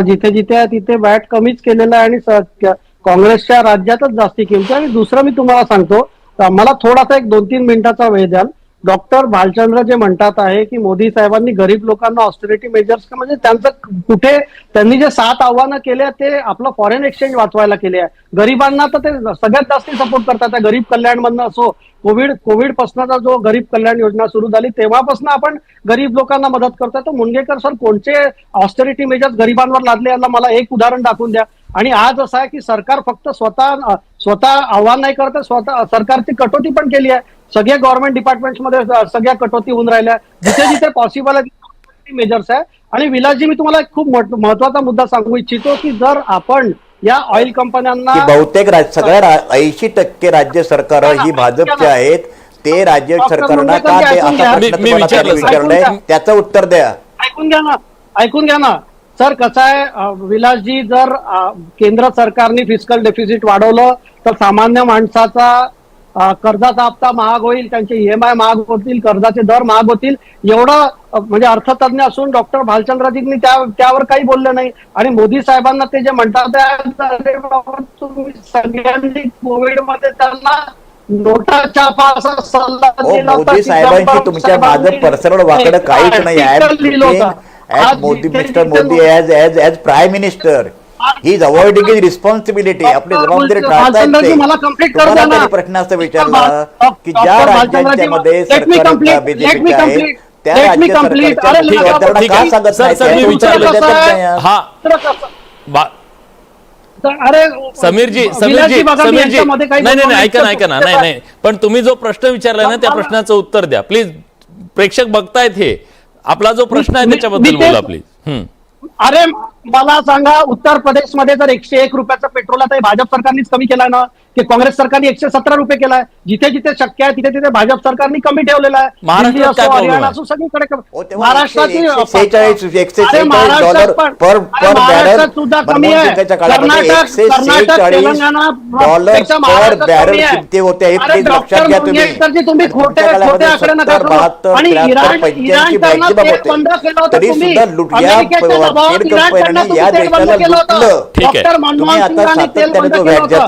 जिथे जिथे आहे तिथे वॅट कमीच केलेलं आहे आणि काँग्रेसच्या राज्यातच जास्ती किमती. आणि दुसरं मी तुम्हाला सांगतो, मला थोडासा एक 2-3 मिनिटाचा वेळ द्याल. डॉक्टर भालचंद्र जे म्हणतात आहे की मोदी साहेबांनी गरीब लोकांना ऑस्टेरिटी मेजर्स, म्हणजे त्यांचं कुठे, त्यांनी जे 7 आव्हानं केले ते आपलं फॉरेन एक्सचेंज वाचवायला केले आहे. गरिबांना तर ते सगळ्यात जास्त सपोर्ट करतात. गरीब कल्याण मधनं असो, कोविड पासूनचा जो गरीब कल्याण योजना सुरू झाली तेव्हापासून आपण गरीब लोकांना मदत करतोय. तर मुनगेकर सर कोणते ऑस्टेरिटी मेजर्स गरिबांवर लादले यांना मला एक उदाहरण दाखवून द्या. आणि आज असं आहे की सरकार फक्त स्वतः आव्हान नाही करत, स्वतः सरकारची कटोती पण केली आहे. सगळ्या गव्हर्नमेंट डिपार्टमेंट्समध्ये सगळ्या कटोती होऊन राहिल्या. जिथे जिथे पॉसिबल आहे मेजर्स आहे. आणि विलासजी, मी तुम्हाला एक खूप महत्वाचा मुद्दा सांगू इच्छितो की जर आपण या ऑइल कंपन्यांना, बहुतेक सगळ्या 80% राज्य सरकार ही भाजपचे आहेत, ते राज्य सरकारना का ते असा प्रश्न विचारलाय त्याचं उत्तर द्या. ऐकून घ्या ना सर. कसं आहे विलासजी, जर केंद्र सरकारने फिस्कल डेफिसिट वाढवलं तर सामान्य माणसाचा कर्जाचा हप्ता महाग होईल, त्यांचे EMI महाग होतील, कर्जाचे दर महाग होतील. एवढं म्हणजे अर्थतज्ञ असून डॉक्टर भालचंद्रजींनी त्यावर काही बोललं नाही. आणि मोदी साहेबांना ते जे म्हणतात, तुम्ही सगळ्यांनी कोविडमध्ये त्यांना नोटा छापा असा सल्ला दिला. मोदी साहेबांची तुमच्या माझं पर्सनल वाकडं काहीच नाही आहे. Mister Modi as prime minister he is avoiding his responsibility, आपली जबाबदारी टाळतायत. प्रश्न असं विचारला की ज्या राज्यांच्या मध्ये सरकार बीजेपी आहे त्या राज्य सरकारच्या का सांगत अरे समीरजी नाही ऐका ना, नाही पण तुम्ही जो प्रश्न विचारलाय ना त्या प्रश्नाचं उत्तर द्या प्लीज. प्रेक्षक बघतायत हे, आपला जो प्रश्न आहे त्याच्याबद्दल बोला प्लीज. अरे मला सांगा, उत्तर प्रदेशमध्ये जर 101 रुपयाचं पेट्रोल आहे भाजप सरकारनेच कमी केलाय ना, की काँग्रेस सरकारने 117 रुपये केलाय? जिथे जिथे शक्य आहे तिथे तिथे भाजप सरकारने कमी ठेवलेला आहे. हरियाणा असो सगळीकडे. महाराष्ट्रात सुद्धा कमी आहे. कर्नाटक तेलंगणा तुम्ही खोटे आकडे नका करू. आणि इराण बंद केलं होतं तुम्ही, अमेरिकेच्या दबावात इराण या देशाला लुटलं. डॉक्टर मनमोहन सिंगांनी तेल बंद केलं होतं.